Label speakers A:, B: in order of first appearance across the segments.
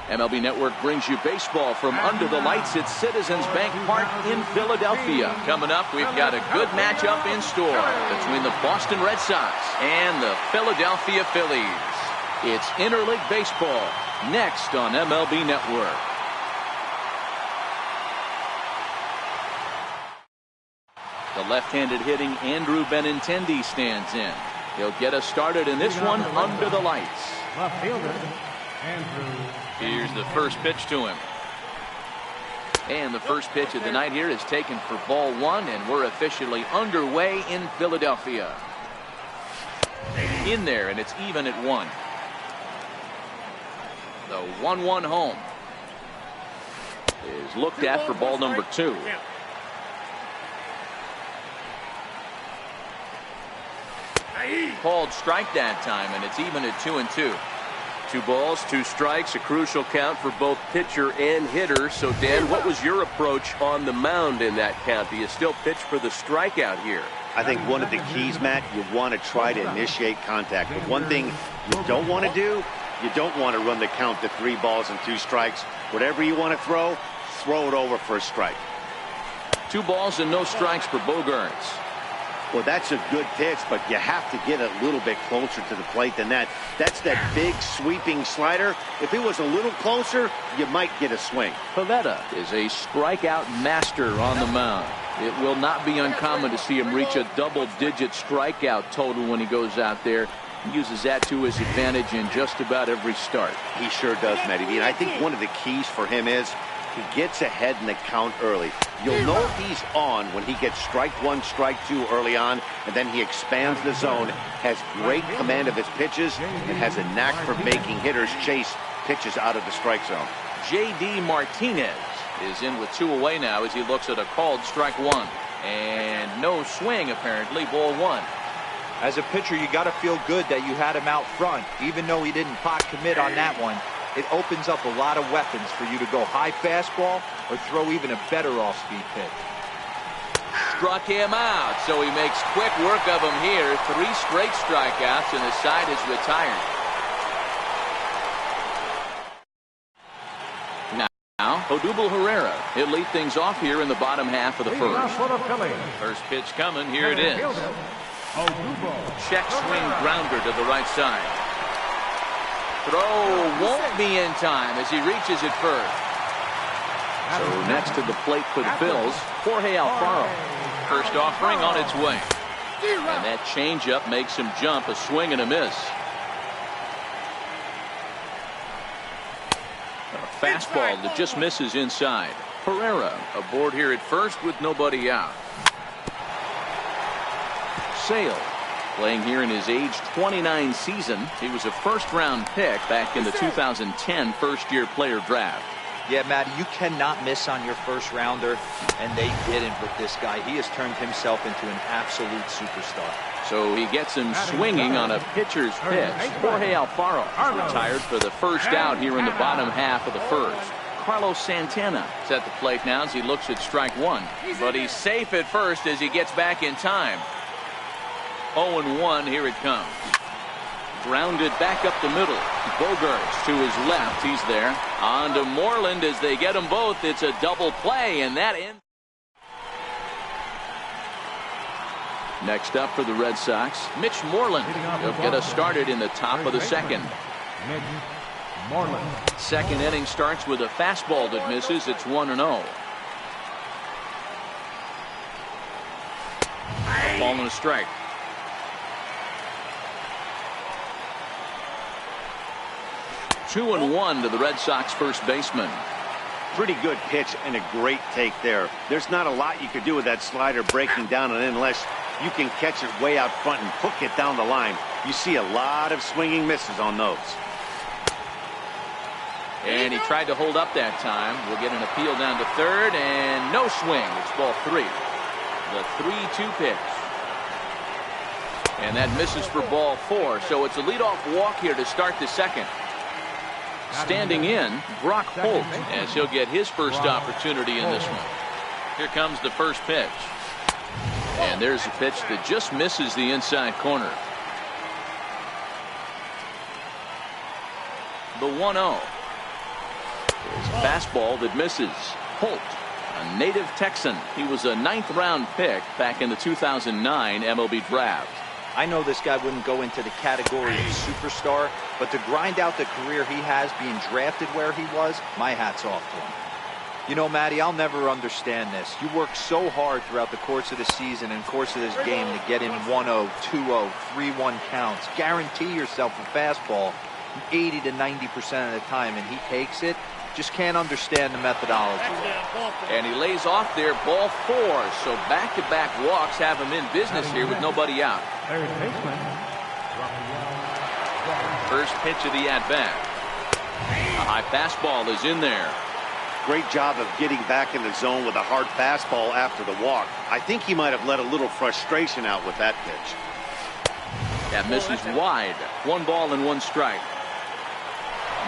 A: MLB Network brings you baseball from under the lights at Citizens Bank Park in Philadelphia. Coming up, we've got a good matchup in store between the Boston Red Sox and the Philadelphia Phillies. It's interleague baseball next on MLB Network. The left-handed hitting Andrew Benintendi stands in. He'll get us started in this one under the lights.
B: Left fielder, Andrew.
A: Here's the first pitch to him. And the first pitch of the night here is taken for ball one, and we're officially underway in Philadelphia. In there, and it's even at one. The 1-1 home is looked at for ball number two. Called strike that time, and it's even at 2-2. 2 balls, 2 strikes, a crucial count for both pitcher and hitter. So, Dan, what was your approach on the mound in that count? Do you still pitch for the strikeout here?
C: I think one of the keys, Matt, you want to try to initiate contact. But one thing you don't want to do, you don't want to run the count to 3 balls and 2 strikes. Whatever you want to throw it over for a strike.
A: 2 balls and no strikes for Bogaerts.
C: Well, that's a good pitch, but you have to get a little bit closer to the plate than that. That's that big sweeping slider. If it was a little closer, you might get a swing.
A: Pivetta is a strikeout master on the mound. It will not be uncommon to see him reach a double-digit strikeout total when he goes out there. He uses that to his advantage in just about every start.
C: He sure does, Matty. And I think one of the keys for him is he gets ahead in the count early. You'll know he's on when he gets strike 1, strike 2 early on, and then he expands the zone, has great command of his pitches, and has a knack for making hitters chase pitches out of the strike zone.
A: J.D. Martinez is in with 2 away now as he looks at a called strike 1. And no swing, apparently, ball 1.
D: As a pitcher, you got to feel good that you had him out front, even though he didn't pot commit on that one. It opens up a lot of weapons for you to go high fastball or throw even a better off-speed pitch.
A: Struck him out, so he makes quick work of him here. 3 straight strikeouts, and the side is retired. Now, Odubel Herrera. He'll lead things off here in the bottom half of the first. First pitch coming. Here it is. Check swing grounder to the right side. Throw won't be in time as he reaches it first. So next to the plate for the Phils, Jorge Alfaro. First offering on its way. And that changeup makes him jump, a swing and a miss. A fastball that just misses inside. Herrera aboard here at first with nobody out. Sale. Playing here in his age 29 season. He was a first-round pick back in the 2010 first-year player draft.
D: Yeah, Matt, you cannot miss on your first rounder, and they didn't with this guy. He has turned himself into an absolute superstar.
A: So he gets him swinging on a pitcher's pitch. Jorge Alfaro retired for the first out here in the bottom half of the first. Carlos Santana is at the plate now as he looks at strike 1. But he's safe at first as he gets back in time. 0-1, here it comes. Grounded back up the middle. Bogaerts to his left. He's there. On to Moreland as they get them both. It's a double play, and that ends. Next up for the Red Sox, Mitch Moreland. He'll get us started in the top of the second. Second inning starts with a fastball that misses. It's 1-0. Ball and a strike. 2-1 to the Red Sox first baseman.
C: Pretty good pitch and a great take there. There's not a lot you could do with that slider breaking down and in unless you can catch it way out front and hook it down the line. You see a lot of swinging misses on those.
A: And he tried to hold up that time. We'll get an appeal down to third, and no swing. It's ball 3. The 3-2 pitch. And that misses for ball 4. So it's a leadoff walk here to start the second. Standing in, Brock Holt, as he'll get his first opportunity in this one. Here comes the first pitch. And there's a pitch that just misses the inside corner. The 1-0. Fastball that misses. Holt, a native Texan. He was a 9th-round pick back in the 2009 MLB draft.
D: I know this guy wouldn't go into the category of superstar, but to grind out the career he has being drafted where he was, my hat's off to him. You know, Matty, I'll never understand this. You work so hard throughout the course of the season and course of this game to get in 1-0, 2-0, 3-1 counts. Guarantee yourself a fastball 80 to 90% of the time, and he takes it. Just can't understand the methodology.
A: And he lays off there, ball 4. So back-to-back walks have him in business here with nobody out. First pitch of the at-bat. A high fastball is in there.
C: Great job of getting back in the zone with a hard fastball after the walk. I think he might have let a little frustration out with that pitch.
A: That misses wide. 1 ball and 1 strike.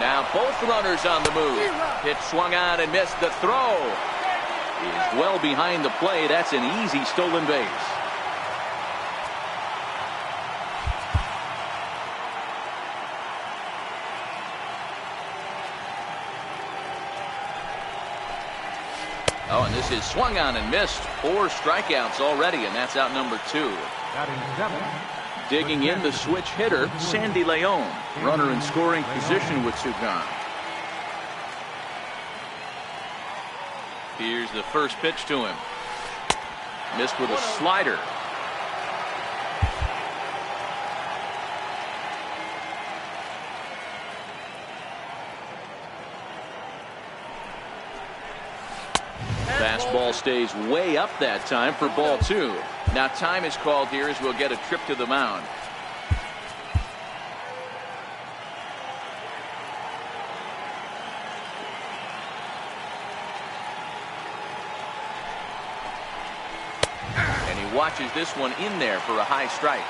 A: Now both runners on the move. Pitch swung on and missed. The throw is well behind the plate. That's an easy stolen base. Oh, and this is swung on and missed. 4 strikeouts already, and that's out number 2. Digging in the switch hitter, Sandy Leon. Runner in scoring position with 2 gone. Here's the first pitch to him. Missed with a slider. Fastball stays way up that time for ball 2. Now time is called here as we'll get a trip to the mound. And he watches this one in there for a high strike.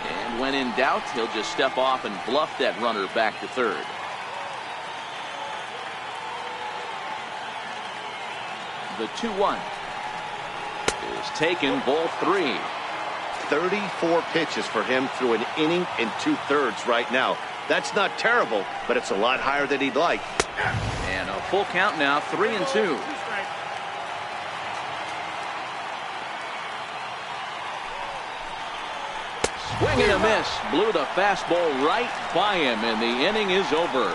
A: And when in doubt, he'll just step off and bluff that runner back to third. The 2-1 is taken, ball 3.
C: 34 pitches for him through an inning and 2/3 right now. That's not terrible, but it's a lot higher than he'd like.
A: And a full count now, 3-2. Swing and a miss. Blew the fastball right by him, and the inning is over.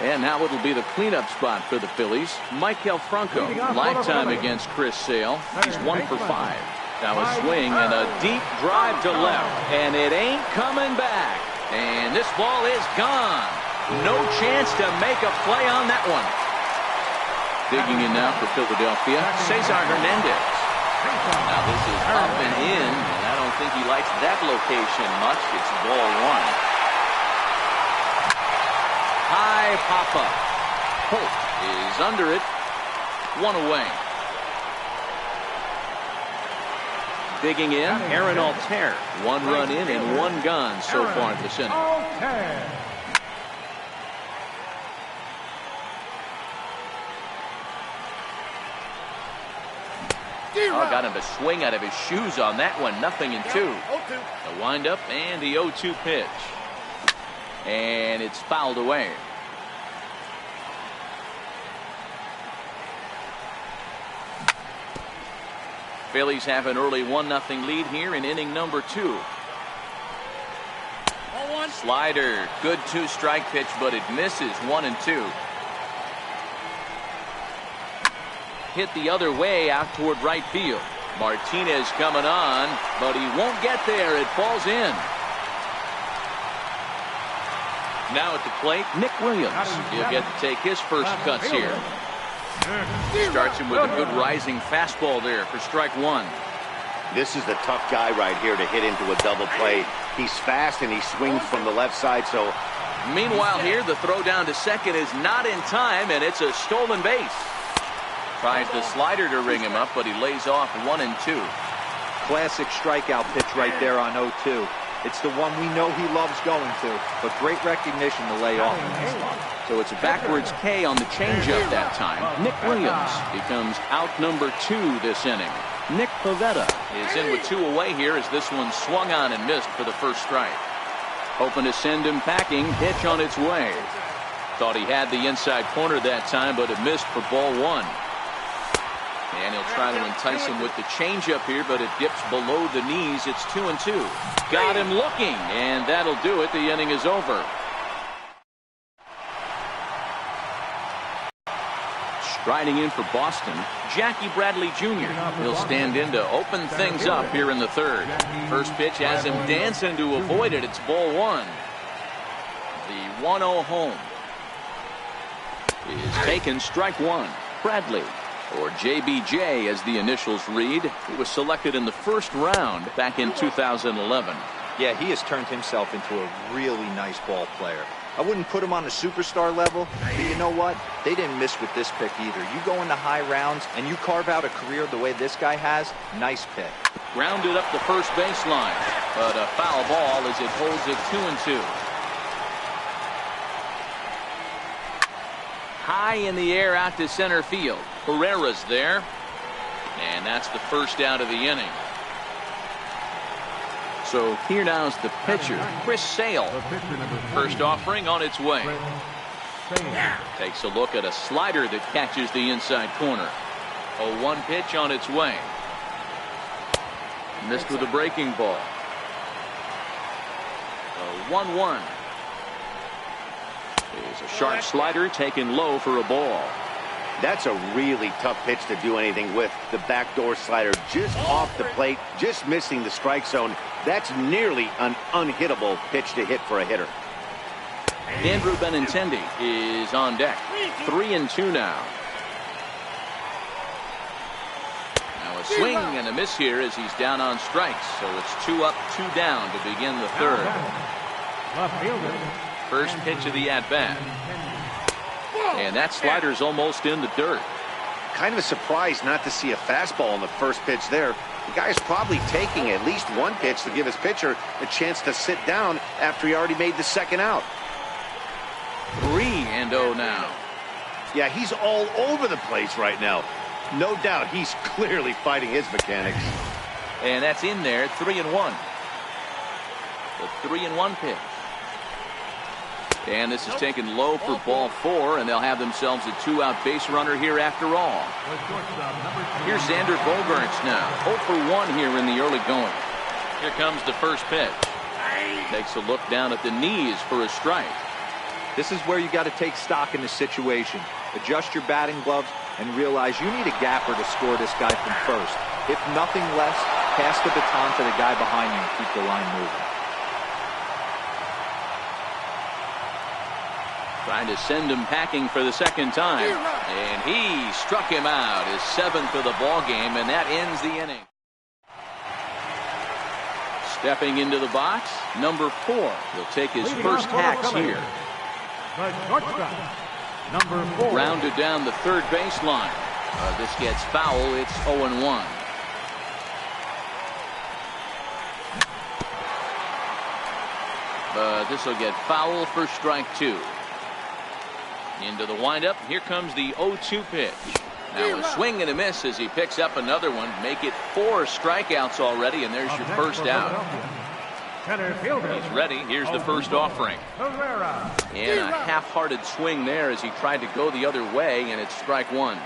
A: And now it'll be the cleanup spot for the Phillies. Michael Franco, lifetime against Chris Sale. He's 1 for 5. Now a swing and a deep drive to left, and it ain't coming back. And this ball is gone. No chance to make a play on that one. Digging in now for Philadelphia, Cesar Hernandez. Now this is up and in, and I don't think he likes that location much. It's ball 1. High pop-up. Holt is under it. 1 away. Digging in, Aaron Altair. 1 run in and 1 gone so far this inning. Oh, got him to swing out of his shoes on that one. 0-2. The windup and the 0-2 pitch. And it's fouled away. Phillies have an early 1-0 lead here in inning number 2. Slider, good 2-strike pitch, but it misses. 1-2. Hit the other way out toward right field. Martinez coming on, but he won't get there. It falls in. Now at the plate, Nick Williams. He'll get to take his first cuts here. Starts him with a good rising fastball there for strike 1.
C: This is the tough guy right here to hit into a double play. He's fast and he swings from the left side. So
A: meanwhile here, the throw down to second is not in time, and it's a stolen base. Tries the slider to ring him up, but he lays off 1-2.
D: Classic strikeout pitch right there on 0-2. It's the one we know he loves going to, but great recognition to lay off in that spot.
A: So it's a backwards K on the changeup that time. Nick Williams becomes out number 2 this inning. Nick Pivetta is in with 2 away here as this one swung on and missed for the first strike. Hoping to send him packing. Pitch on its way. Thought he had the inside corner that time, but it missed for ball 1. And he'll try to entice him with the changeup here, but it dips below the knees. It's 2-2. Got him looking, and that'll do it. The inning is over. Striding in for Boston, Jackie Bradley Jr. He'll stand in to open things up here in the 3rd. First pitch has him dancing to avoid it. It's ball 1. The 1-0 home is taken, strike 1. Bradley, or JBJ as the initials read. He was selected in the 1st round back in 2011.
D: Yeah, he has turned himself into a really nice ball player. I wouldn't put him on the superstar level, but you know what? They didn't miss with this pick either. You go into high rounds and you carve out a career the way this guy has, nice pick.
A: Grounded up the first baseline, but a foul ball as it holds it 2-2. High in the air out to center field. Herrera's there, and that's the first out of the inning. So here now's the pitcher, Chris Sale. First offering on its way. Takes a look at a slider that catches the inside corner. A 1 pitch on its way. Missed with a breaking ball. A 1-1. Is a sharp slider taken low for a ball.
C: That's a really tough pitch to do anything with. The backdoor slider just off the plate, just missing the strike zone. That's nearly an unhittable pitch to hit for a hitter.
A: Andrew Benintendi is on deck. 3-2 now. Now a swing and a miss here as he's down on strikes. So it's 2 up, 2 down to begin the 3rd. First pitch of the at-bat. And that slider's almost in the dirt.
C: Kind of a surprise not to see a fastball on the first pitch there. The guy's probably taking at least 1 pitch to give his pitcher a chance to sit down after he already made the 2nd out.
A: 3-0 now.
C: Yeah, he's all over the place right now. No doubt he's clearly fighting his mechanics.
A: And that's in there, 3-1. The 3-1 pitch. And this is taken low for ball 4, and they'll have themselves a 2-out base runner here after all. Here's Xander Bogaerts now. 0 for 1 here in the early going. Here comes the first pitch. Takes a look down at the knees for a strike.
D: This is where you got to take stock in the situation. Adjust your batting gloves and realize you need a gapper to score this guy from first. If nothing less, pass the baton to the guy behind you and keep the line moving.
A: Trying to send him packing for the 2nd time. And he struck him out, his 7th of the ball game, and that ends the inning. Stepping into the box, number 4. He'll take his first hacks here.
B: Number 4.
A: Rounded down the 3rd baseline. This gets foul. It's 0-1. This will get foul for strike 2. Into the windup. Here comes the 0-2 pitch. Now a swing and a miss as he picks up another one. Make it 4 strikeouts already, and there's your first out. He's ready. Here's the first offering. And a half-hearted swing there as he tried to go the other way, and it's strike 1.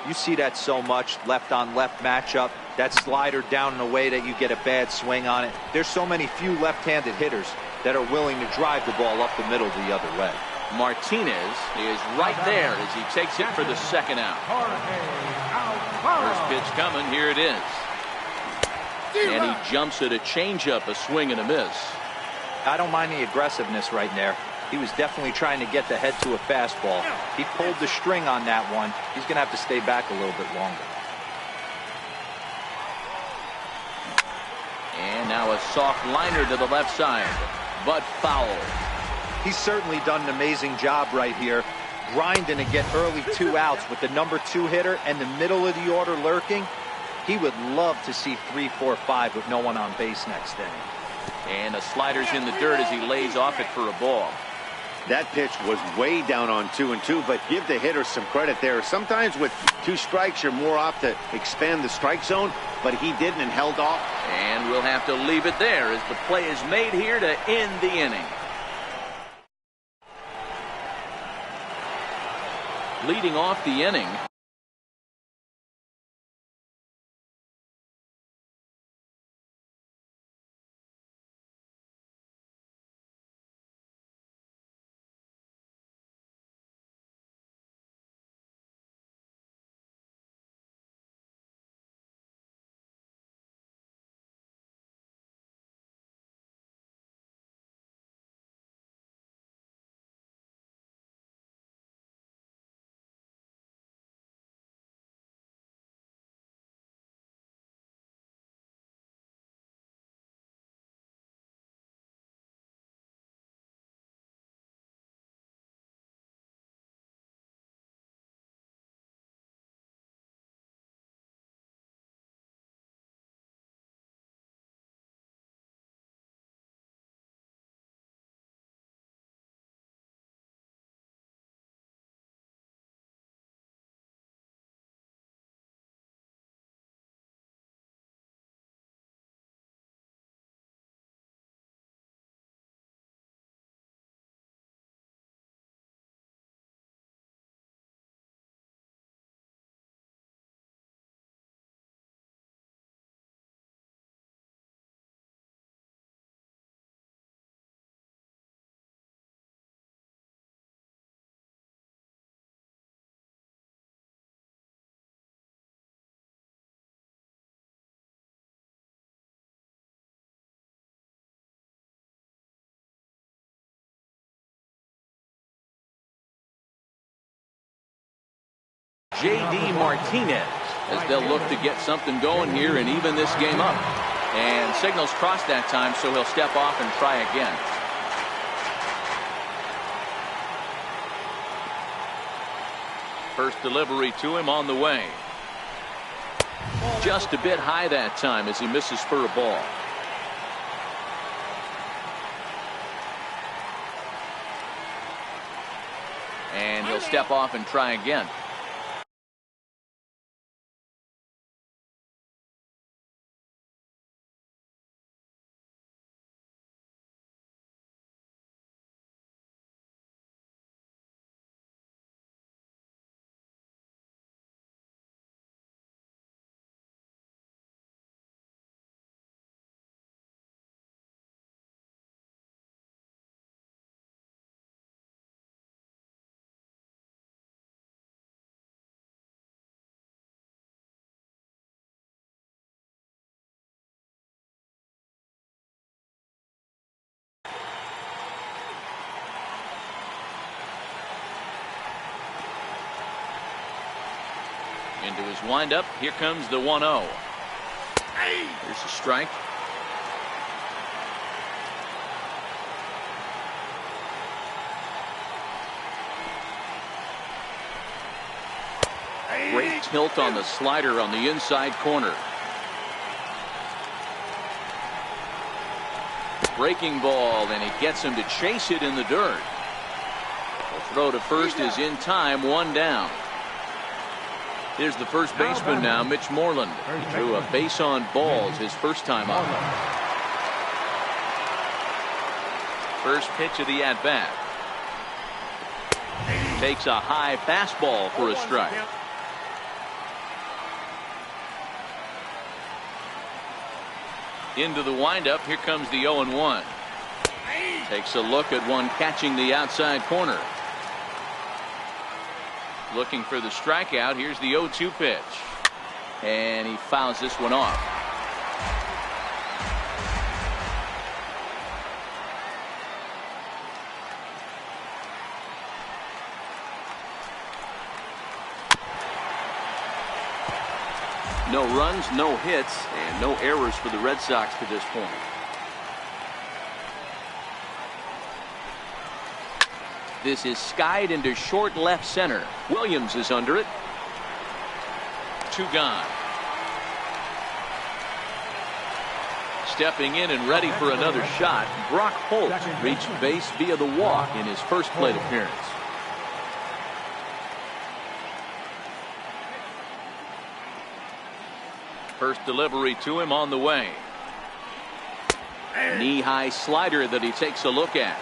D: You see that so much, left-on-left matchup. That slider down in a way that you get a bad swing on it. There's so many few left-handed hitters that are willing to drive the ball up the middle the other way.
A: Martinez is right there as he takes it for the 2nd out. First pitch coming. Here it is. And he jumps at a changeup, a swing and a miss.
D: I don't mind the aggressiveness right there. He was definitely trying to get the head to a fastball. He pulled the string on that one. He's going to have to stay back a little bit longer.
A: And now a soft liner to the left side, but foul.
D: He's certainly done an amazing job right here, grinding to get early 2 outs with the number 2 hitter and the middle of the order lurking. He would love to see 3, 4, 5 with no one on base next inning.
A: And the slider's in the dirt as he lays off it for a ball.
C: That pitch was way down on 2-2, but give the hitter some credit there. Sometimes with 2 strikes, you're more apt to expand the strike zone, but he didn't and held off.
A: And we'll have to leave it there as the play is made here to end the inning. Leading off the inning, J.D. Martinez, as they'll look to get something going here and even this game up. And signals crossed that time, so he'll step off and try again. First delivery to him on the way. Just a bit high that time as he misses for a ball. And he'll step off and try again. Into his windup. Here comes the 1-0. Here's a strike. Great tilt on the slider on the inside corner. Breaking ball, and he gets him to chase it in the dirt. The throw to first is in time, 1 down. Here's the first baseman now, Mitch Moreland. He drew a base on balls his first time up. First pitch of the at-bat. Takes a high fastball for a strike. Into the windup. Here comes the 0-1. Takes a look at one catching the outside corner. Looking for the strikeout. Here's the 0-2 pitch. And he fouls this one off. No runs, no hits, and no errors for the Red Sox to this point. This is skied into short left center. Williams is under it. 2 gone. stepping in and ready for another shot. Brock Holt reached base via the walk in his first plate appearance. First delivery to him on the way. Knee-high slider that he takes a look at.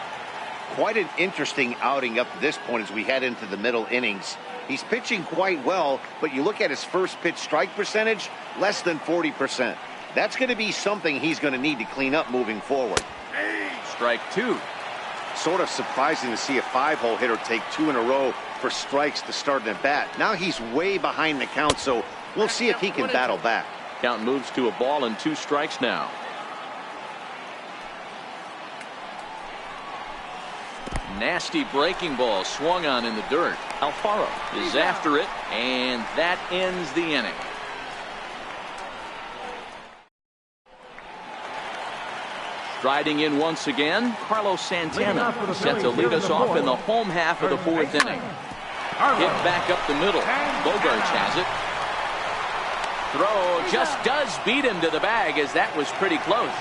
C: Quite an interesting outing up to this point as we head into the middle innings. He's pitching quite well, but you look at his first pitch strike percentage, less than 40%. That's going to be something he's going to need to clean up moving forward.
A: Strike two.
C: Sort of surprising to see a 5-hole hitter take 2 in a row for strikes to start an at bat. Now he's way behind the count, so we'll see if he can battle back.
A: Count moves to a ball and 2 strikes now. Nasty breaking ball swung on in the dirt. Alfaro is after it, and that ends the inning. Striding in once again, Carlos Santana set to lead us off in the home half of the 4th inning. Hit back up the middle. Bogarts has it. Throw just does beat him to the bag, as that was pretty close.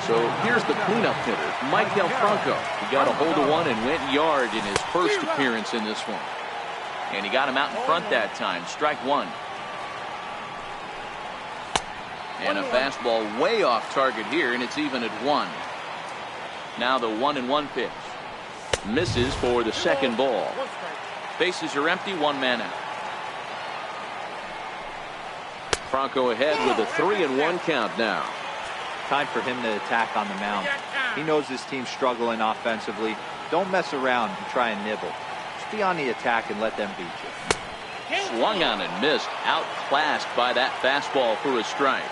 A: So here's the cleanup hitter, Michael Franco. He got a hold of one and went yard in his first appearance in this one. And he got him out in front that time. Strike one. And a fastball way off target here, and it's even at 1. Now the 1-1 pitch. Misses for the second ball. Bases are empty, 1 man out. Franco ahead with a 3-1 count now.
D: Time for him to attack on the mound. He knows his team's struggling offensively. Don't mess around and try and nibble. Just be on the attack and let them beat you.
A: Swung on and missed. Outclassed by that fastball for a strike.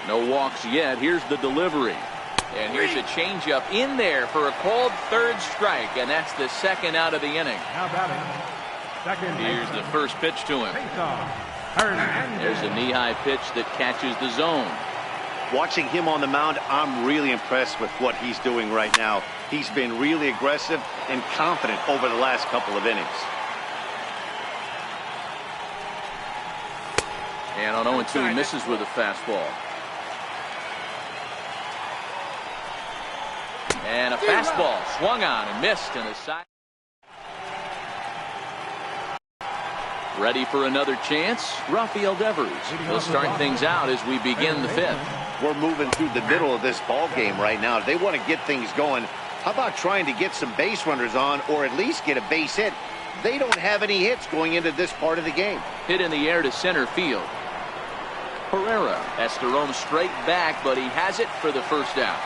A: No walks yet. Here's the delivery. And here's a changeup in there for a called 3rd strike. And that's the 2nd out of the inning. Here's the first pitch to him. There's a knee-high pitch that catches the zone.
C: Watching him on the mound, I'm really impressed with what he's doing right now. He's been really aggressive and confident over the last couple of innings.
A: And on 0-2, he misses with a fastball. And a fastball swung on and missed in the side. Ready for another chance? Rafael Devers will start things out as we begin the 5th.
C: We're moving through the middle of this ball game right now. If they want to get things going, how about trying to get some base runners on, or at least get a base hit? They don't have any hits going into this part of the game.
A: Hit in the air to center field. Herrera has to roam straight back, but he has it for the first out.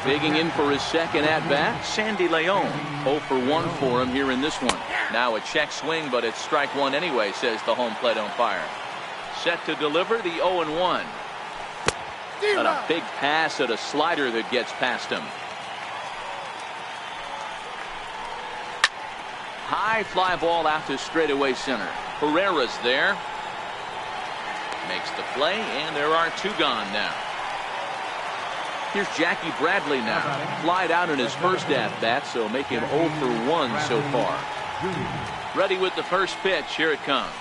A: Digging in for his second at-bat, Sandy Leon. 0 for 1 for him here in this one. Now a check swing, but it's strike one anyway, says the home plate umpire. Set to deliver the 0-1. And a big pass at a slider that gets past him. High fly ball out to straightaway center. Herrera's there. Makes the play, and there are 2 gone now. Here's Jackie Bradley now. Flied out in his first at-bat, so make him 0 for 1 so far. Ready with the first pitch. Here it comes.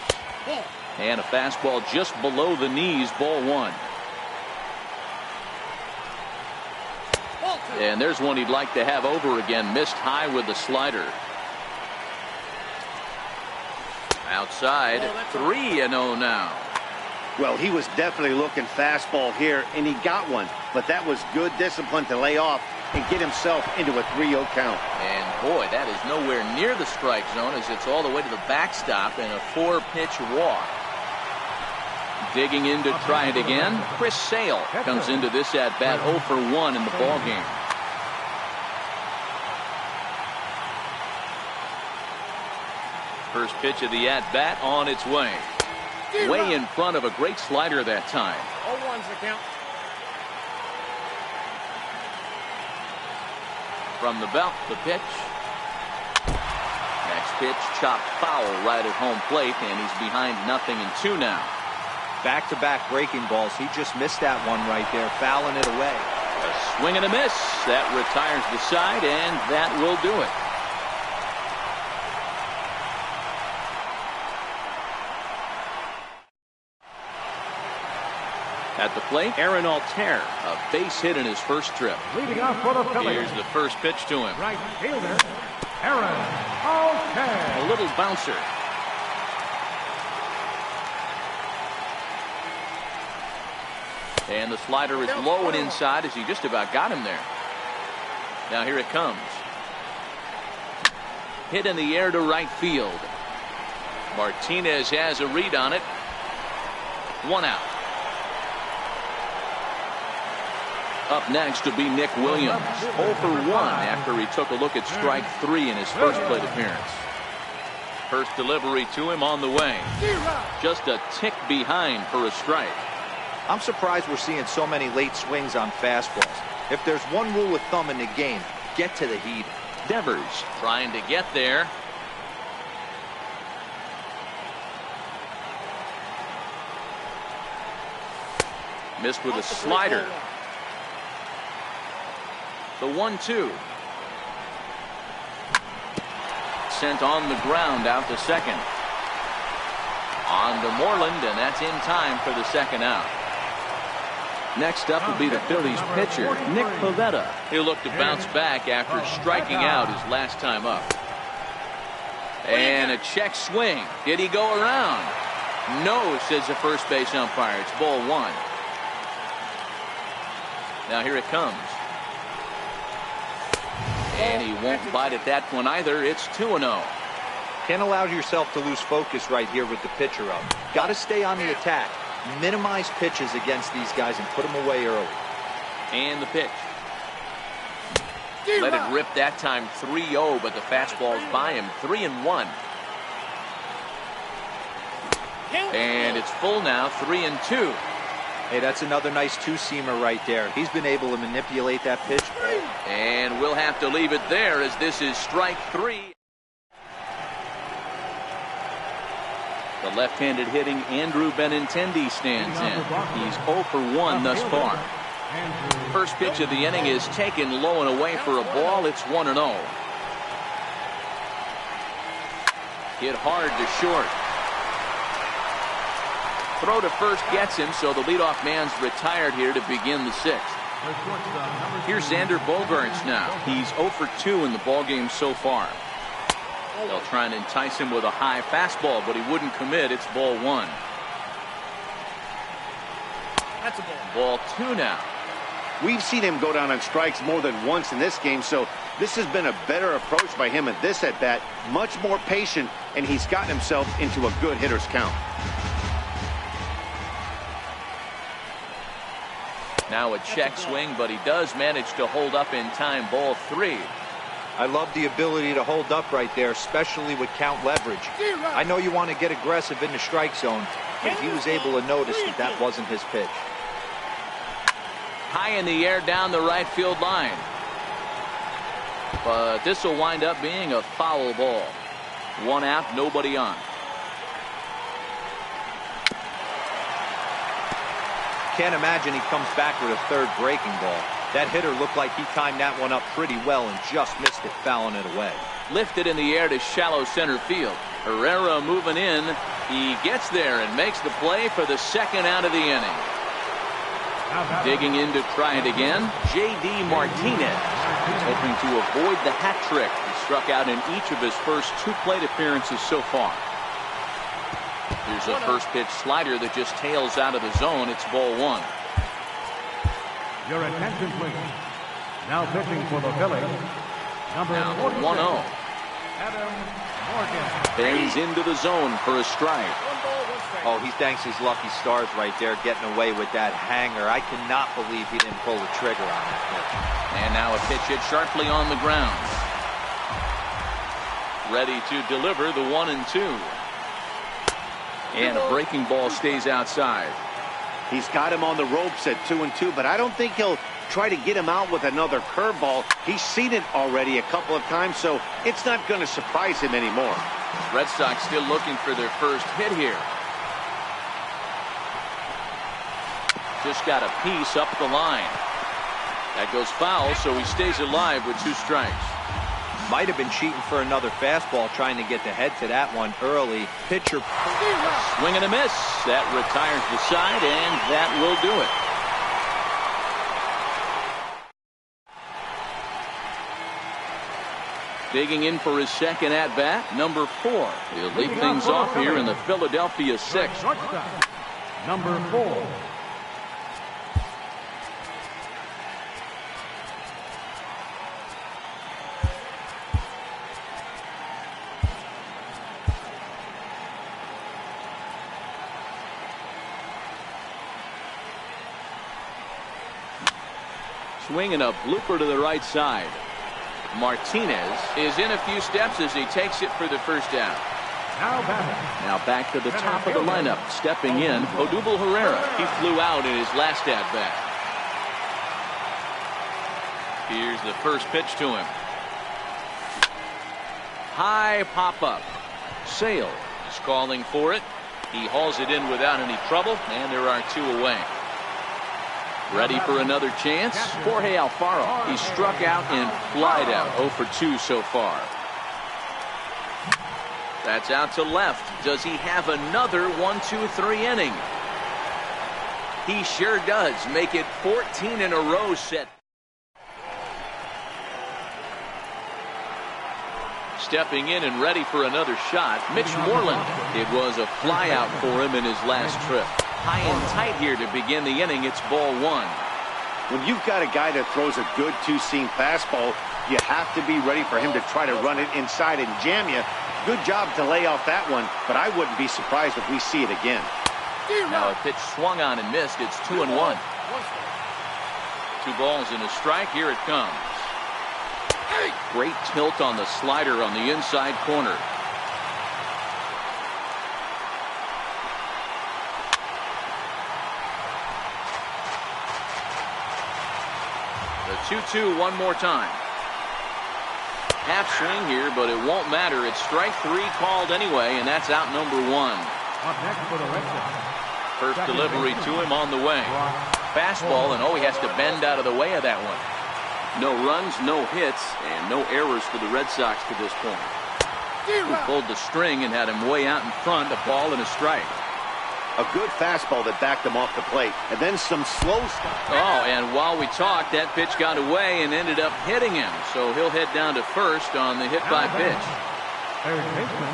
A: And a fastball just below the knees, ball 1. And there's one he'd like to have over again. Missed high with the slider. Outside, 3-0 now.
C: Well, he was definitely looking fastball here, and he got one. But that was good discipline to lay off and get himself into a 3-0 count.
A: And boy, that is nowhere near the strike zone, as it's all the way to the backstop and a 4-pitch walk. Digging in to try it again. Chris Sale comes into this at-bat 0 for 1 in the ballgame. First pitch of the at-bat on its way. Way in front of a great slider that time.
E: 0-1's the count.
A: From the belt, the pitch. Next pitch, chopped foul right at home plate, and he's behind 0-2 now.
D: Back-to-back breaking balls. He just missed that one right there, fouling it away.
A: A swing and a miss. That retires the side, and that will do it. At the plate, Aaron Altair, a base hit in his first trip.
B: Leading off for the Phillies.
A: Here's the first pitch to him.
B: Right fielder, Aaron Altair.
A: A little bouncer. And the slider is low and inside as he just about got him there. Now here it comes. Hit in the air to right field. Martinez has a read on it. 1 out. Up next will be Nick Williams. 0 for 1 after he took a look at strike 3 in his first plate appearance. First delivery to him on the way. Just a tick behind for a strike.
D: I'm surprised we're seeing so many late swings on fastballs. If there's one rule of thumb in the game, get to the heat.
A: Devers trying to get there. Missed with a slider. The 1-2. Sent on the ground out to second. On to Moreland, and that's in time for the second out. Next up will be the Phillies pitcher, Nick Pivetta. He'll look to bounce back after striking out his last time up. And a check swing. Did he go around? No, says the first base umpire. It's ball 1. Now here it comes. And he won't bite at that one either. It's 2-0.
D: Can't allow yourself to lose focus right here with the pitcher up. Got to stay on the attack. Minimize pitches against these guys and put them away early.
A: And the pitch. Let it rip that time. 3-0, but the fastball's by him. 3-1. And it's full now. 3-2.
D: Hey, that's another nice two-seamer right there. He's been able to manipulate that pitch.
A: And we'll have to leave it there as this is strike 3. The left-handed hitting Andrew Benintendi stands in. He's 0 for 1 thus far. First pitch of the inning is taken low and away for a ball. It's 1-0. Hit hard to short. Throw to first gets him, so the leadoff man's retired here to begin the 6th. Here's Xander Bogaerts now. He's 0 for 2 in the ballgame so far. They'll try and entice him with a high fastball, but he wouldn't commit. It's ball 1.
E: That's a ball.
A: Ball 2 now.
C: We've seen him go down on strikes more than once in this game, so this has been a better approach by him at this at-bat. Much more patient, and he's gotten himself into a good hitter's count.
A: Now a check swing, but he does manage to hold up in time. Ball 3.
D: I love the ability to hold up right there, especially with count leverage. I know you want to get aggressive in the strike zone, but he was able to notice that that wasn't his pitch.
A: High in the air down the right field line. But this will wind up being a foul ball. 1 out, nobody on.
D: Can't imagine he comes back with a third breaking ball. That hitter looked like he timed that one up pretty well and just missed it, fouling it away.
A: Lifted in the air to shallow center field. Herrera moving in. He gets there and makes the play for the second out of the inning. Digging in to try it again, J.D. Martinez. He's hoping to avoid the hat trick. He struck out in each of his first 2 plate appearances so far. Here's a first pitch slider that just tails out of the zone. It's ball 1.
B: Your attention, please. Now pitching for the Phillies, number
A: 1-0.
B: Adam Morgan.
A: Bends into the zone for a strike.
D: Oh, he thanks his lucky stars right there, getting away with that hanger. I cannot believe he didn't pull the trigger on that pitch.
A: And now a pitch hit sharply on the ground. Ready to deliver the 1-2. And a breaking ball stays outside.
C: He's got him on the ropes at 2-2, but I don't think he'll try to get him out with another curveball. He's seen it already a couple of times, so it's not going to surprise him anymore.
A: Red Sox still looking for their first hit here. Just got a piece up the line. That goes foul, so he stays alive with 2 strikes.
D: Might have been cheating for another fastball, trying to get the head to that one early. Pitcher.
A: Swing and a miss. That retires the side, and that will do it. Digging in for his second at-bat, number 4. He'll lead things off here in the Philadelphia 6th.
B: Number 4.
A: Swing and a blooper to the right side. Martinez is in a few steps as he takes it for the first down. Now back to the top of the lineup. Stepping in, Odubel Herrera. He flew out in his last at-bat. Here's the first pitch to him. High pop-up. Sale is calling for it. He hauls it in without any trouble, and there are 2 away. Ready for another chance? Jorge Alfaro. He struck out and flied out. 0 for 2 so far. That's out to left. Does he have another 1-2-3 inning? He sure does. Make it 14 in a row set. Stepping in and ready for another shot, Mitch Moreland. It was a flyout for him in his last trip. High and tight here to begin the inning. It's ball 1.
C: When you've got a guy that throws a good two-seam fastball, you have to be ready for him to try to run it inside and jam you. Good job to lay off that one, but I wouldn't be surprised if we see it again.
A: Now a pitch swung on and missed. It's 2-1. 2 balls and a strike. Here it comes. Great tilt on the slider on the inside corner. The 2-2 one more time. Half swing here, but it won't matter. It's strike 3 called anyway, and that's out number 1.
B: Up next for the Red Sox.
A: First delivery to him on the way. Fastball, and he has to bend out of the way of that one. No runs, no hits, and no errors for the Red Sox to this point. He pulled the string and had him way out in front, a ball and a strike.
C: A good fastball that backed him off the plate, and then some slow stuff.
A: Oh, and while we talked, that pitch got away and ended up hitting him. So he'll head down to first on the hit by pitch.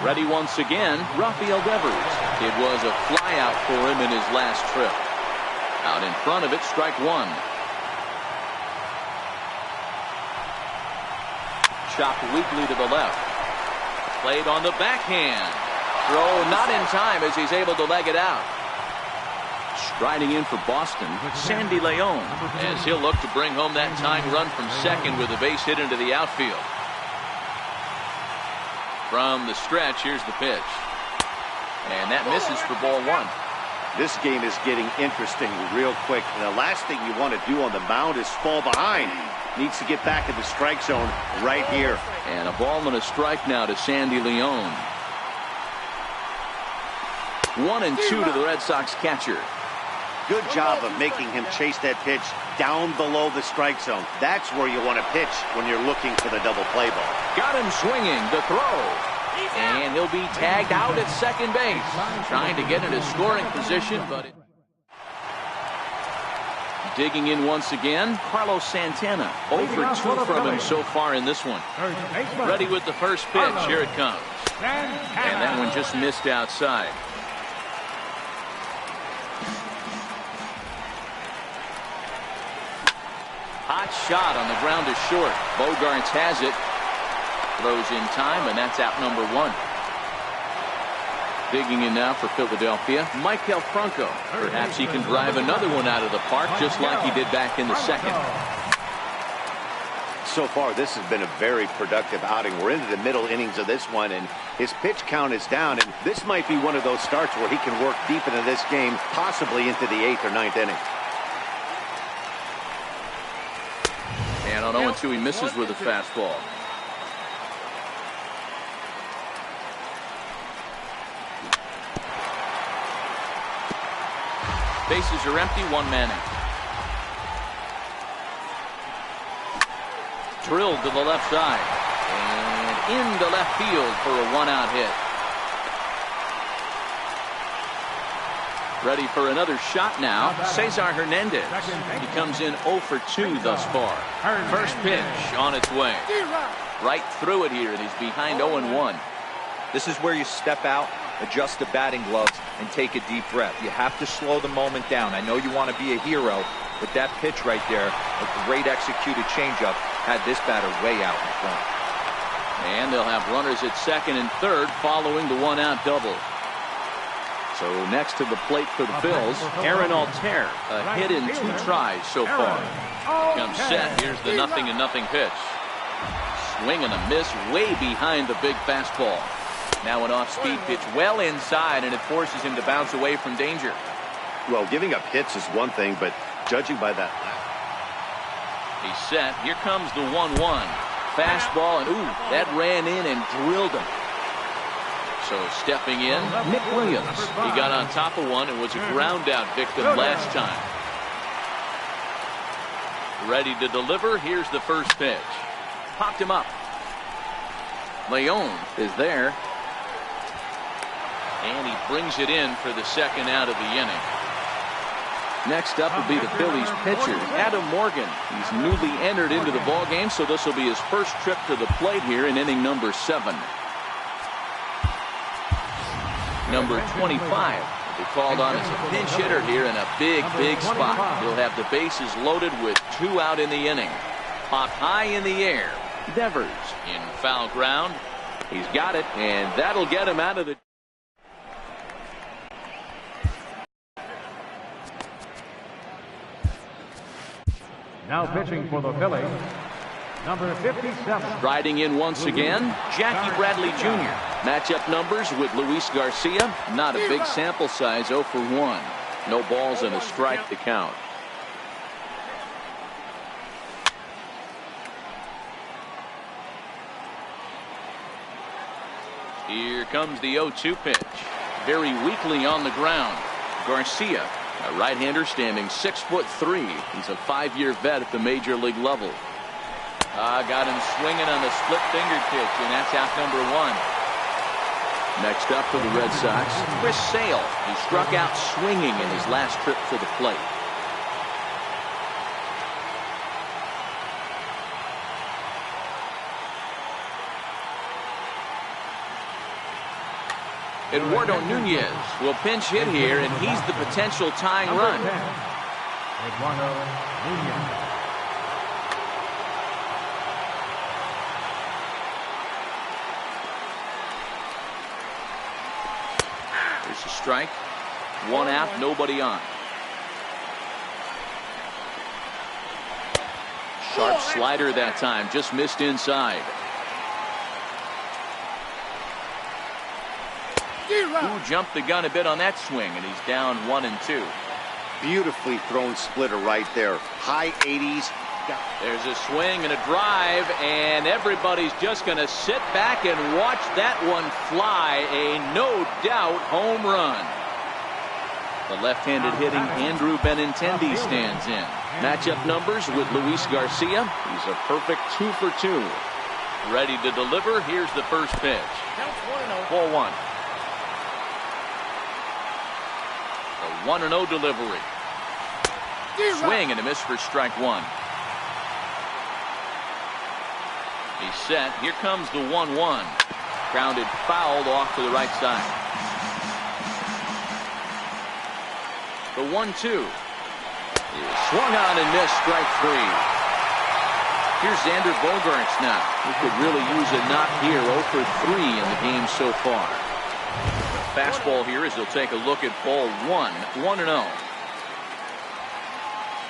A: Ready once again, Rafael Devers. It was a flyout for him in his last trip. Out in front of it, strike 1. Chopped weakly to the left. Played on the backhand. Throw not in time as he's able to leg it out. Striding in for Boston, Sandy Leon, as he'll look to bring home that tying run from second with a base hit into the outfield. From the stretch, here's the pitch. And that misses for ball 1.
C: This game is getting interesting real quick. And the last thing you want to do on the mound is fall behind. Needs to get back in the strike zone right here.
A: And a ball and a strike now to Sandy Leon. 1-2 to the Red Sox catcher.
C: Good job of making him chase that pitch down below the strike zone. That's where you want to pitch when you're looking for the double play ball.
A: Got him swinging. The throw. And he'll be tagged out at second base. Trying to get into scoring position, but digging in once again, Carlos Santana. 0 for 2 from him so far in this one. Ready with the first pitch. Here it comes. And that one just missed outside. Hot shot on the ground to short. Bogarts has it. Throws in time, and that's out number 1. Digging in now for Philadelphia, Maikel Franco. Perhaps he can drive another one out of the park just like he did back in the second.
C: So far, this has been a very productive outing. We're into the middle innings of this one, and his pitch count is down, and this might be one of those starts where he can work deep into this game, possibly into the 8th or 9th inning.
A: And on 0-2, he misses with a fastball. Bases are empty, 1 man out. Drilled to the left side. And into left field for a one-out hit. Ready for another shot now, Cesar Hernandez. He comes in 0 for 2 thus far. First pitch on its way. Right through it here, and he's behind 0-1.
D: This is where you step out, adjust the batting gloves, and take a deep breath. You have to slow the moment down. I know you want to be a hero, but that pitch right there, a great executed changeup, had this batter way out in front.
A: And they'll have runners at second and third following the one-out double. So next to the plate for the Phils, Aaron Altair, a hit in 2 tries so far. Comes set, here's the 0-0 pitch. Swing and a miss way behind the big fastball. Now an off-speed pitch well inside, and it forces him to bounce away from danger.
C: Well, giving up hits is one thing, but judging by that.
A: He's set. Here comes the 1-1. Fastball, and ooh, that ran in and drilled him. So stepping in, Nick Williams. He got on top of one and was a ground out victim last time. Ready to deliver. Here's the first pitch. Popped him up. Leon is there. And he brings it in for the second out of the inning. Next up will be the Phillies pitcher, Adam Morgan. He's newly entered into the ballgame, so this will be his first trip to the plate here in inning number 7. Number 25 will be called on as a pinch hitter here in a big spot. He'll have the bases loaded with 2 out in the inning. Popped high in the air. Devers in foul ground. He's got it, and that'll get him out of the...
B: Now pitching for the Phillies, number 57.
A: Riding in once again, Jackie Bradley Jr. Matchup numbers with Luis Garcia. Not a big sample size, 0 for 1. No balls and a strike to count. Here comes the 0-2 pitch. Very weakly on the ground. Garcia, a right-hander standing 6'3". He's a 5-year vet at the major league level. Got him swinging on the split finger pitch, and that's out number 1. Next up for the Red Sox, Chris Sale. He struck out swinging in his last trip to the plate. Eduardo Nunez will pinch hit here, and he's the potential tying run.
B: Eduardo Nunez.
A: There's a strike. 1 out, nobody on. Sharp slider that time, just missed inside. Who jumped the gun a bit on that swing, and he's down 1-2.
C: Beautifully thrown splitter right there. High 80s.
A: There's a swing and a drive, and everybody's just going to sit back and watch that one fly. A no-doubt home run. The left-handed hitting Andrew Benintendi stands in. Matchup numbers with Luis Garcia. He's a perfect 2 for 2. Ready to deliver. Here's the first pitch. Ball 1. The 1-0 delivery. Swing and a miss for strike 1. He's set. Here comes the 1-1. Grounded fouled off to the right side. The 1-2 is swung on and missed, strike 3. Here's Xander Bogaerts now. He could really use a knock here. 0 for 3 in the game so far. The fastball here as he'll take a look at ball 1. 1-0.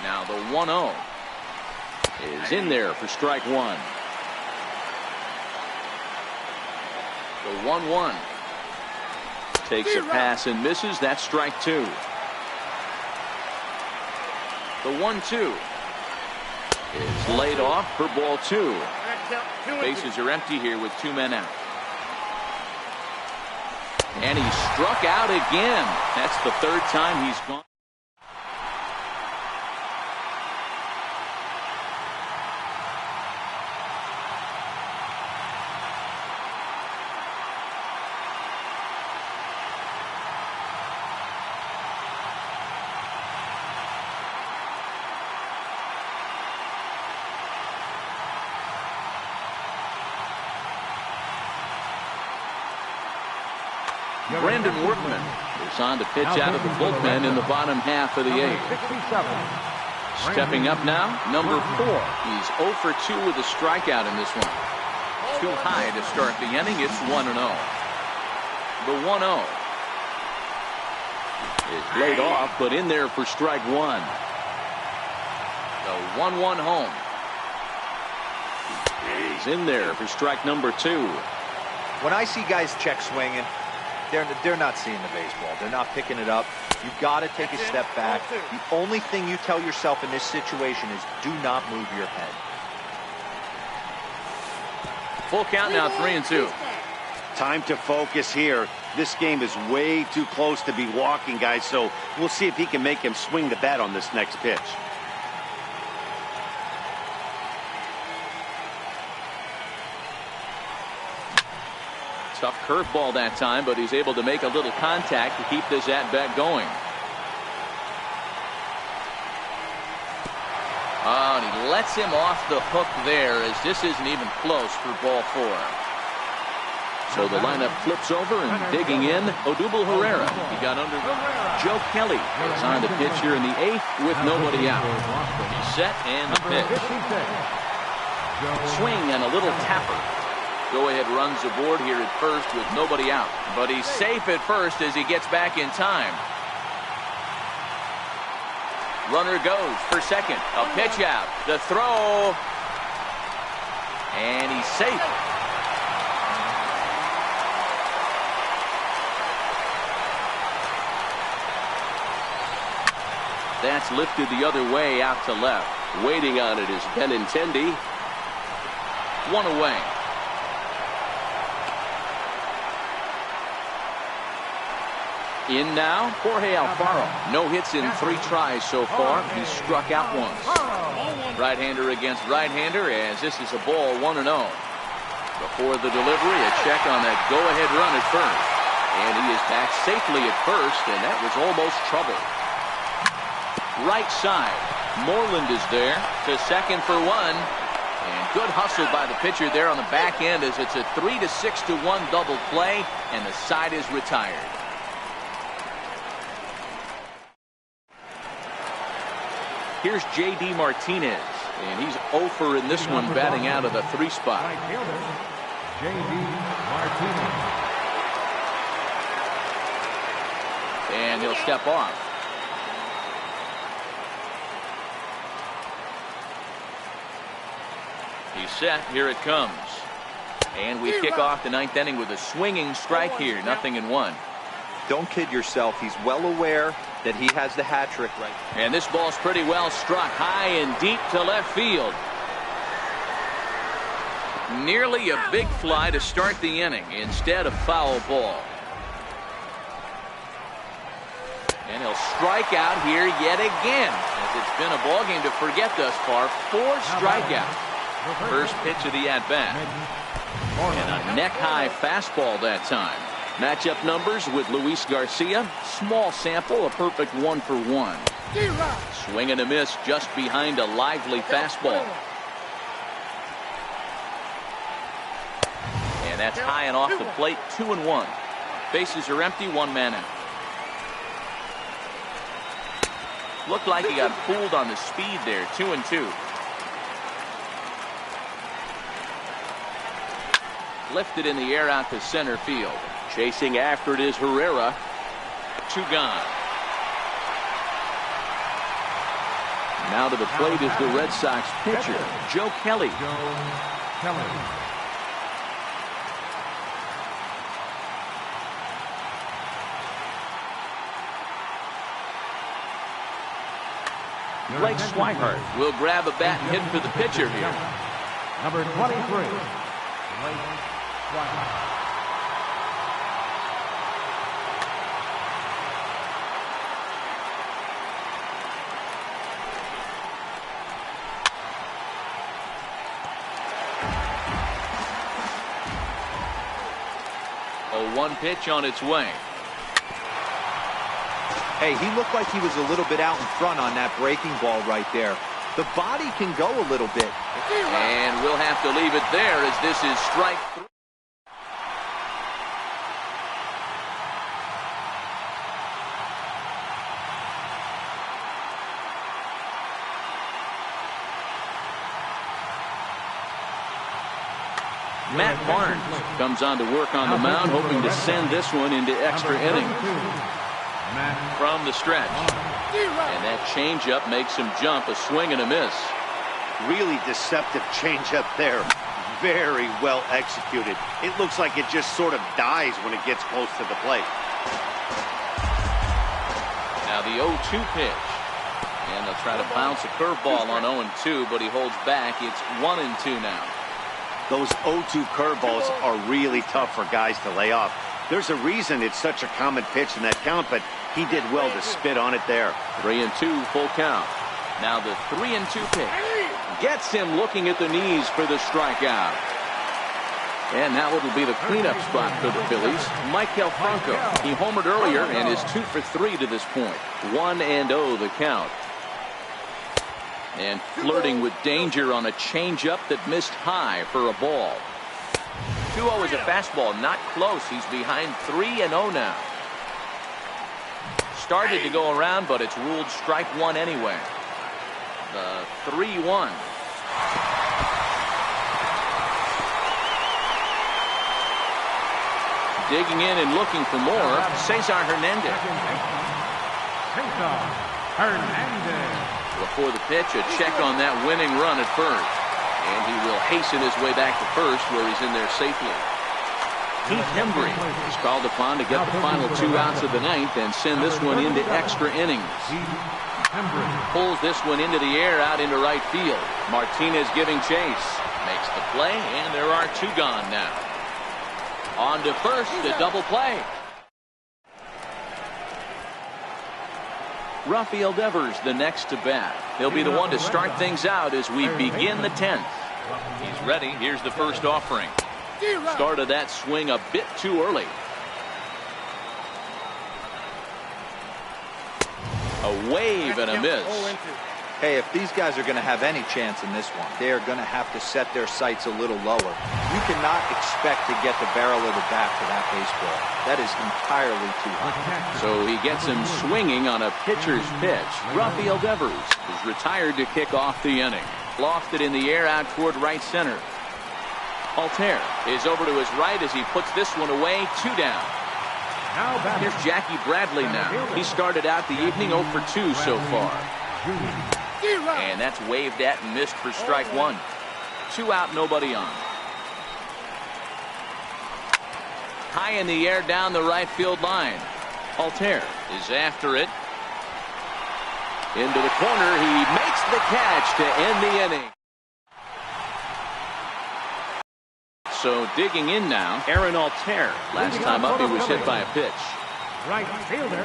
A: Now the 1-0 is in there for strike 1. The 1-1 takes a pass and misses. That's strike 2. The 1-2 is laid off for ball 2. Bases are empty here with 2 men out. And he struck out again. That's the 3rd time he's gone. Brandon Workman is on to pitch out of the bullpen in the bottom half of the eighth. Stepping up now, number 4. He's 0 for 2 with a strikeout in this one. Too high to start the inning. It's 1-0. The 1-0 is laid off, but in there for strike 1. The 1-1 home. He's in there for strike number 2.
D: When I see guys check swinging, they're not seeing the baseball. They're not picking it up. You've got to take a step back. The only thing you tell yourself in this situation is do not move your head.
A: Full count now, 3-2.
C: Time to focus here. This game is way too close to be walking, guys, so we'll see if he can make him swing the bat on this next pitch.
A: Tough curveball that time, but he's able to make a little contact to keep this at-bat going. Oh, and he lets him off the hook there, as this isn't even close for ball 4. So the lineup flips over, and digging in, Odubel Herrera. He got under. Joe Kelly is on to pitch here in the 8th with nobody out. He's set and the pitch. Swing and a little tapper. Go-ahead runs aboard here at first with nobody out. But he's safe at first as he gets back in time. Runner goes for second. A pitch out. The throw. And he's safe. That's lifted the other way out to left. Waiting on it is Benintendi. 1 away. In now, Jorge Alfaro. No hits in 3 tries so far. He's struck out once. Right-hander against right-hander, as this is a ball 1-0. Before the delivery, a check on that go-ahead run at first. And he is back safely at first, and that was almost trouble. Right side. Moreland is there to second for 1. And good hustle by the pitcher there on the back end, as it's a 3-6-1 double play, and the side is retired. Here's J.D. Martinez, and he's 0 for in this one, batting out of the 3 spot.
B: J.D. Martinez.
A: And he'll step off. He's set. Here it comes. And we kick off the 9th inning with a swinging strike here. 0-1.
D: Don't kid yourself. He's well aware that he has the hat trick right now.
A: And this ball's pretty well struck high and deep to left field. Nearly a big fly to start the inning instead of foul ball. And he'll strike out here yet again, as it's been a ball game to forget thus far. 4 strikeouts. First pitch of the at-bat. And a neck-high fastball that time. Matchup numbers with Luis Garcia. Small sample, a perfect 1 for 1. Swing and a miss just behind a lively fastball. And that's high and off the plate. 2-1. Bases are empty. 1 man out. Looked like he got fooled on the speed there. 2-2. Lifted in the air out to center field. Chasing after it is Herrera. 2 gone. Now to the plate is the Red Sox pitcher, Joe Kelly. Blake Swihart will grab a bat and hit for the pitcher here.
B: Number 23, Blake Swihart.
A: A 1 pitch on its way.
D: Hey, he looked like he was a little bit out in front on that breaking ball right there. The body can go a little bit.
A: And we'll have to leave it there, as this is strike 3. Matt Barnes comes on to work on the mound, hoping to send this one into extra innings. From the stretch. And that changeup makes him jump, a swing and a miss.
C: Really deceptive changeup there. Very well executed. It looks like it just sort of dies when it gets close to the plate.
A: Now the 0-2 pitch. And they'll try to bounce a curveball on 0-2, but he holds back. It's 1-2 now.
C: Those 0-2 curveballs are really tough for guys to lay off. There's a reason it's such a common pitch in that count, but he did well to spit on it there.
A: 3-2 full count. Now the 3-2 pitch. Gets him looking at the knees for the strikeout. And that will be the cleanup spot for the Phillies. Michael Franco. He homered earlier and is 2 for 3 to this point. 1-0 the count. And flirting with danger on a changeup that missed high for a ball. 2-0 is a fastball, not close. He's behind 3-0 now. Started to go around, but it's ruled strike one anyway. The 3-1. Digging in and looking for more, Cesar Hernandez. Before the pitch, a check on that winning run at first. And he will hasten his way back to first, where he's in there safely. Keith Hembry is called upon to get the final 2 outs of the ninth and send this one into extra innings. Pulls this one into the air out into right field. Martinez giving chase. Makes the play, and there are 2 gone now. On to first, the double play. Rafael Devers the next to bat. He'll be the one to start things out as we begin the 10th. He's ready. Here's the first offering. Started that swing a bit too early. A wave and a miss.
D: Hey, if these guys are going to have any chance in this one, they are going to have to set their sights a little lower. You cannot expect to get the barrel of the bat for that baseball. That is entirely too high.
A: So he gets him swinging on a pitcher's pitch. Rafael Devers is retired to kick off the inning. Lofted in the air out toward right center. Altair is over to his right as he puts this one away. 2 down. Here's Jackie Bradley now. He started out the evening 0 for 2 so far. And that's waved at and missed for strike 1. 2 out, nobody on. High in the air down the right field line. Altair is after it. Into the corner. He makes the catch to end the inning. So digging in now, Aaron Altair. Last time up, he was hit by a pitch.
B: Right fielder,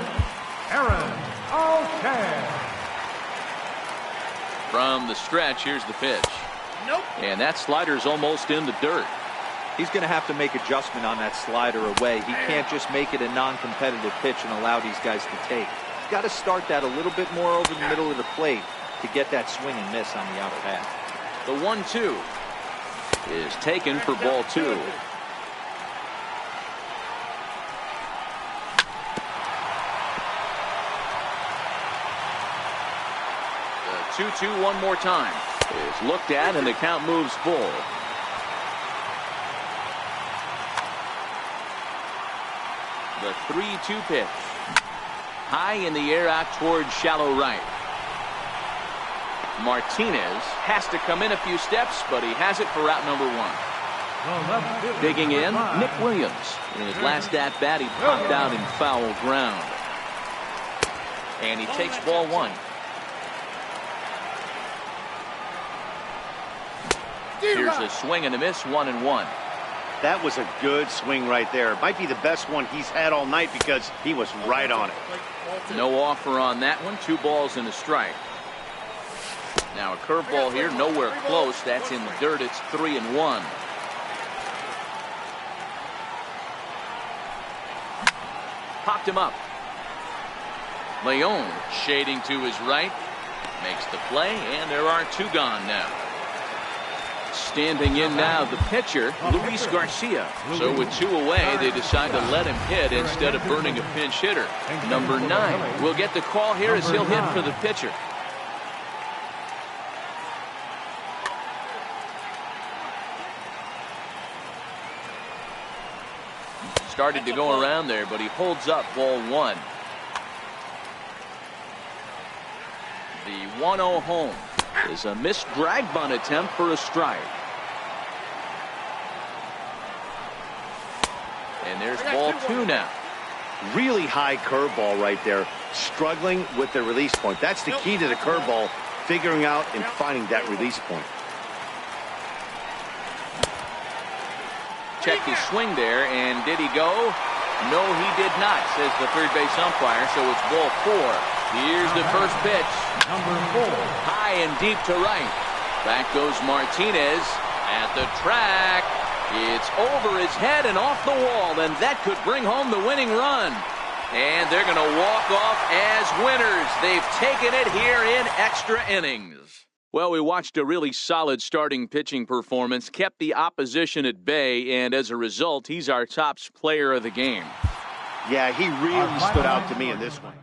B: Aaron Altair.
A: From the stretch, here's the pitch. Nope. And that slider's almost in the dirt.
D: He's going to have to make adjustment on that slider away. He can't just make it a non-competitive pitch and allow these guys to take. He's got to start that a little bit more over the middle of the plate to get that swing and miss on the outer half.
A: The 1-2 is taken for ball 2. The 2-2 one more time is looked at, and the count moves full. The 3-2 pitch. High in the air out towards shallow right. Martinez has to come in a few steps, but he has it for out number 1. Digging in, Nick Williams. In his last at-bat, he popped out in foul ground. And he takes ball 1. Here's a swing and a miss, 1-1.
C: That was a good swing right there. Might be the best one he's had all night because he was right on it.
A: No offer on that one. 2 balls and a strike. Now a curveball here, nowhere close. That's in the dirt. It's 3-1. Popped him up. Leon shading to his right. Makes the play, and there are 2 gone now. Standing in now, the pitcher, Luis Garcia. So with 2 away, they decide to let him hit instead of burning a pinch hitter. Number 9 will get the call here as he'll hit for the pitcher. started to go around there, but he holds up ball 1. The 1-0 home is a missed drag bunt attempt for a strike. And there's ball 2 now.
C: Really high curveball right there. Struggling with the release point. That's the key to the curveball, figuring out and finding that release point.
A: Checked his swing there, and did he go? No, he did not, says the third base umpire, so it's ball 4. Here's the first pitch.
B: Number 4.
A: High and deep to right. Back goes Martinez at the track. It's over his head and off the wall, and that could bring home the winning run. And they're going to walk off as winners. They've taken it here in extra innings. Well, we watched a really solid starting pitching performance, kept the opposition at bay, and as a result, he's our top player of the game.
C: Yeah, he really stood out to me in this one.